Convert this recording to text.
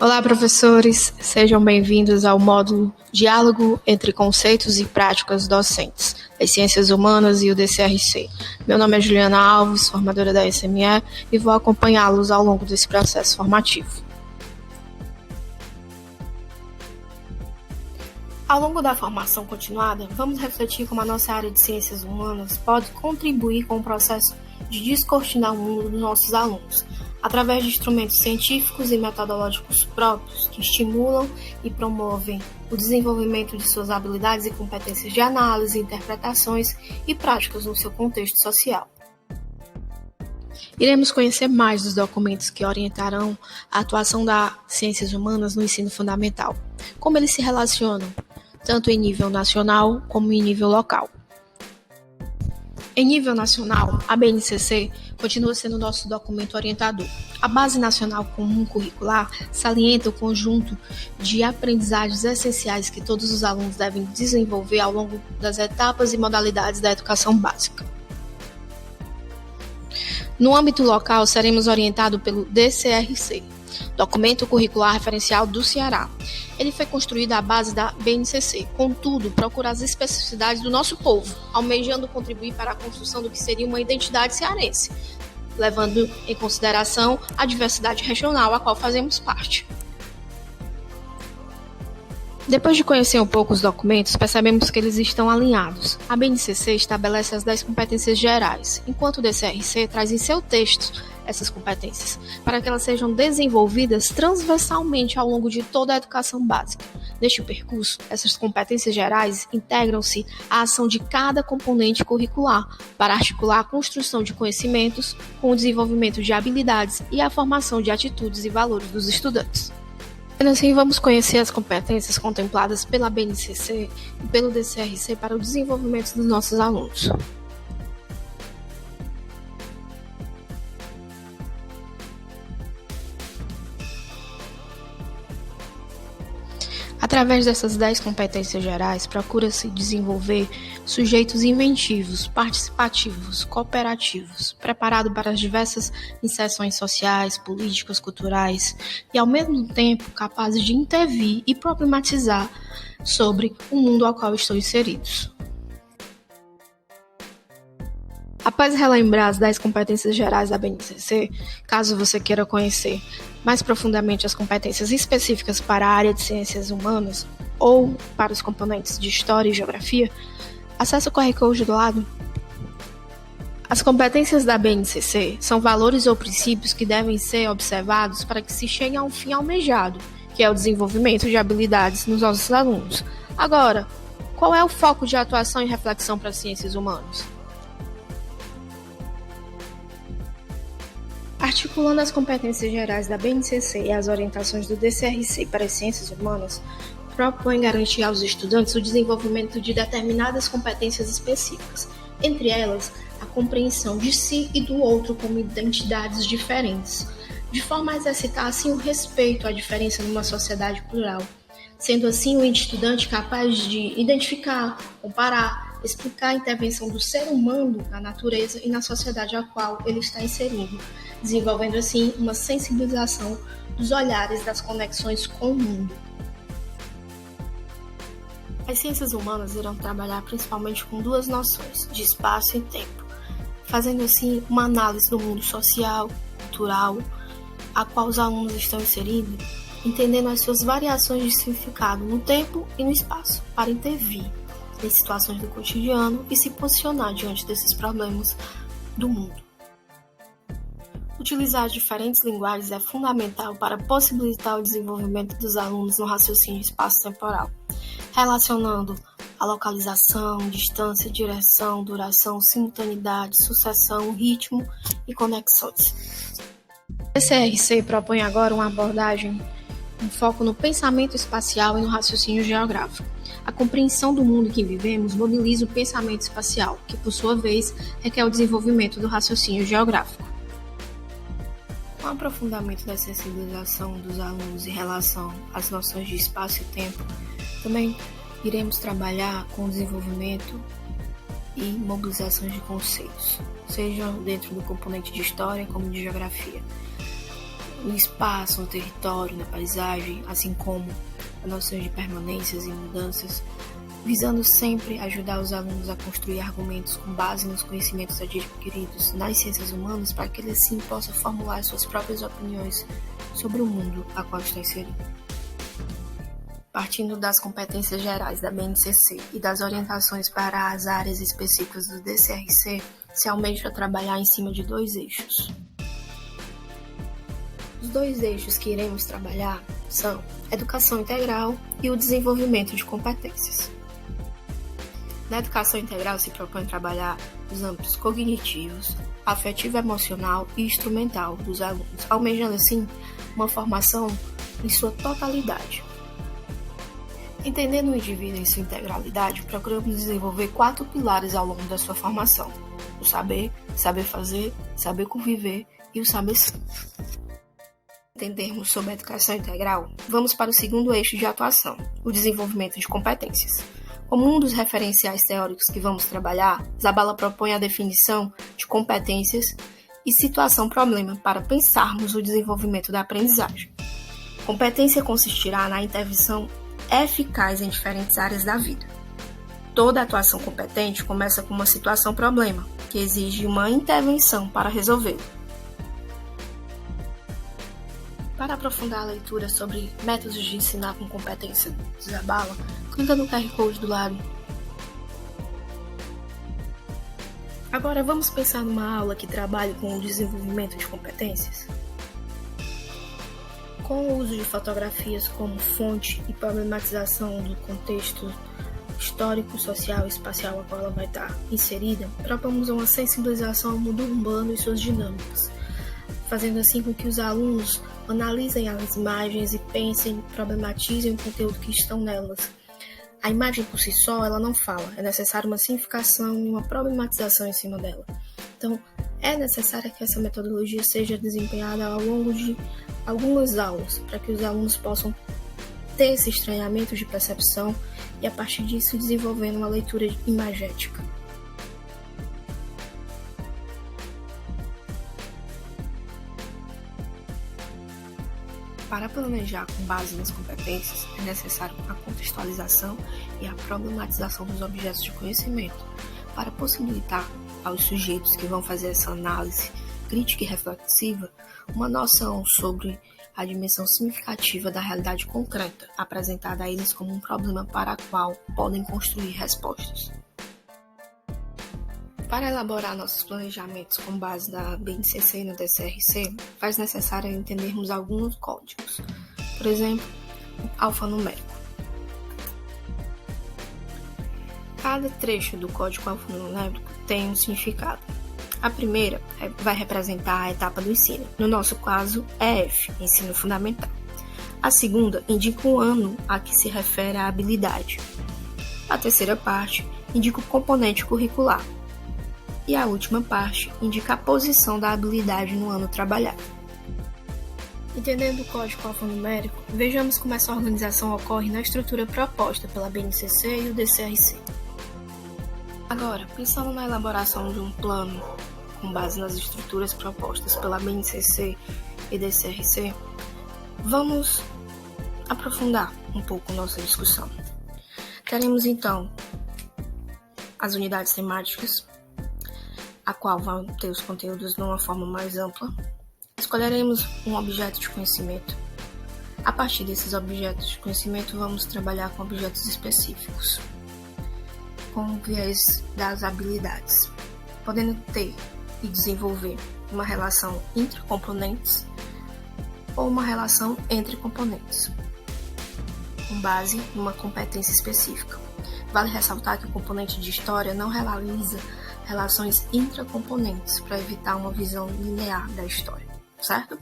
Olá, professores! Sejam bem-vindos ao módulo Diálogo entre Conceitos e Práticas Docentes, das Ciências Humanas e o DCRC. Meu nome é Juliana Alves, formadora da SME, e vou acompanhá-los ao longo desse processo formativo. Ao longo da formação continuada, vamos refletir como a nossa área de Ciências Humanas pode contribuir com o processo de descortinar o mundo dos nossos alunos, através de instrumentos científicos e metodológicos próprios que estimulam e promovem o desenvolvimento de suas habilidades e competências de análise, interpretações e práticas no seu contexto social. Iremos conhecer mais dos documentos que orientarão a atuação das ciências humanas no ensino fundamental, como eles se relacionam, tanto em nível nacional como em nível local. Em nível nacional, a BNCC continua sendo nosso documento orientador. A Base Nacional Comum Curricular salienta o conjunto de aprendizagens essenciais que todos os alunos devem desenvolver ao longo das etapas e modalidades da educação básica. No âmbito local, seremos orientados pelo DCRC, Documento Curricular Referencial do Ceará. Ele foi construído à base da BNCC, contudo, procura as especificidades do nosso povo, almejando contribuir para a construção do que seria uma identidade cearense, levando em consideração a diversidade regional a qual fazemos parte. Depois de conhecer um pouco os documentos, percebemos que eles estão alinhados. A BNCC estabelece as 10 competências gerais, enquanto o DCRC traz em seu texto essas competências, para que elas sejam desenvolvidas transversalmente ao longo de toda a educação básica. Neste percurso, essas competências gerais integram-se à ação de cada componente curricular, para articular a construção de conhecimentos com o desenvolvimento de habilidades e a formação de atitudes e valores dos estudantes. Assim, vamos conhecer as competências contempladas pela BNCC e pelo DCRC para o desenvolvimento dos nossos alunos. Através dessas 10 competências gerais, procura-se desenvolver sujeitos inventivos, participativos, cooperativos, preparados para as diversas inserções sociais, políticas, culturais e, ao mesmo tempo, capazes de intervir e problematizar sobre o mundo ao qual estão inseridos. Após relembrar as 10 competências gerais da BNCC, caso você queira conhecer mais profundamente as competências específicas para a área de ciências humanas ou para os componentes de história e geografia, acesse o QR Code do lado. As competências da BNCC são valores ou princípios que devem ser observados para que se chegue a um fim almejado, que é o desenvolvimento de habilidades nos nossos alunos. Agora, qual é o foco de atuação e reflexão para as ciências humanas? Articulando as competências gerais da BNCC e as orientações do DCRC para as ciências humanas, propõe garantir aos estudantes o desenvolvimento de determinadas competências específicas, entre elas a compreensão de si e do outro como identidades diferentes, de forma a exercitar assim o respeito à diferença numa sociedade plural, sendo assim o estudante capaz de identificar, comparar, explicar a intervenção do ser humano na natureza e na sociedade a qual ele está inserido, desenvolvendo assim uma sensibilização dos olhares das conexões com o mundo. As ciências humanas irão trabalhar principalmente com duas noções, de espaço e tempo, fazendo assim uma análise do mundo social, cultural, a qual os alunos estão inseridos, entendendo as suas variações de significado no tempo e no espaço, para intervir em situações do cotidiano e se posicionar diante desses problemas do mundo. Utilizar diferentes linguagens é fundamental para possibilitar o desenvolvimento dos alunos no raciocínio espaço-temporal, relacionando a localização, distância, direção, duração, simultaneidade, sucessão, ritmo e conexões. O DCRC propõe agora uma abordagem com foco no pensamento espacial e no raciocínio geográfico. A compreensão do mundo em que vivemos mobiliza o pensamento espacial, que, por sua vez, requer o desenvolvimento do raciocínio geográfico. Com o aprofundamento da sensibilização dos alunos em relação às noções de espaço e tempo, também iremos trabalhar com o desenvolvimento e mobilizações de conceitos, seja dentro do componente de história como de geografia. no espaço, no território, na paisagem, assim como a noção de permanências e mudanças, visando sempre ajudar os alunos a construir argumentos com base nos conhecimentos adquiridos nas ciências humanas para que ele assim possa formular suas próprias opiniões sobre o mundo a qual está inserido. Partindo das competências gerais da BNCC e das orientações para as áreas específicas do DCRC, se almeja trabalhar em cima de 2 eixos. Os 2 eixos que iremos trabalhar são educação integral e o desenvolvimento de competências. Na educação integral se propõe trabalhar os âmbitos cognitivos, afetivo, emocional e instrumental dos alunos, almejando assim uma formação em sua totalidade. Entendendo o indivíduo em sua integralidade, procuramos desenvolver 4 pilares ao longo da sua formação: o saber, saber fazer, saber conviver e o saber ser. Entendermos sobre a educação integral, vamos para o 2º eixo de atuação, o desenvolvimento de competências. Como um dos referenciais teóricos que vamos trabalhar, Zabala propõe a definição de competências e situação-problema para pensarmos o desenvolvimento da aprendizagem. Competência consistirá na intervenção eficaz em diferentes áreas da vida. Toda atuação competente começa com uma situação-problema, que exige uma intervenção para resolvê-lo. Para aprofundar a leitura sobre métodos de ensinar com competência de Zabala, clica no QR Code do lado. Agora vamos pensar numa aula que trabalhe com o desenvolvimento de competências? Com o uso de fotografias como fonte e problematização do contexto histórico, social e espacial a qual ela vai estar inserida, propomos uma sensibilização ao mundo urbano e suas dinâmicas, fazendo assim com que os alunos analisem as imagens e pensem, problematizem o conteúdo que estão nelas. A imagem por si só, ela não fala, é necessária uma significação e uma problematização em cima dela. Então, é necessário que essa metodologia seja desempenhada ao longo de algumas aulas, para que os alunos possam ter esse estranhamento de percepção e, a partir disso, desenvolvendo uma leitura imagética. Para planejar com base nas competências, é necessário a contextualização e a problematização dos objetos de conhecimento, para possibilitar aos sujeitos que vão fazer essa análise crítica e reflexiva uma noção sobre a dimensão significativa da realidade concreta, apresentada a eles como um problema para o qual podem construir respostas. Para elaborar nossos planejamentos com base na BNCC e no DCRC, faz necessário entendermos alguns códigos. Por exemplo, o alfanumérico. Cada trecho do código alfanumérico tem um significado. A primeira vai representar a etapa do ensino. No nosso caso, é F, ensino fundamental. A segunda indica o ano a que se refere a habilidade. A terceira parte indica o componente curricular. E a última parte indica a posição da habilidade no ano trabalhado. Entendendo o código alfanumérico, vejamos como essa organização ocorre na estrutura proposta pela BNCC e o DCRC. Agora, pensando na elaboração de um plano com base nas estruturas propostas pela BNCC e DCRC, vamos aprofundar um pouco nossa discussão. Teremos então as unidades temáticas, a qual vão ter os conteúdos de uma forma mais ampla. Escolheremos um objeto de conhecimento. A partir desses objetos de conhecimento, vamos trabalhar com objetos específicos, com o viés das habilidades, podendo ter e desenvolver uma relação entre componentes ou uma relação entre componentes, com base em uma competência específica. Vale ressaltar que o componente de história não realiza relações intracomponentes para evitar uma visão linear da história, certo?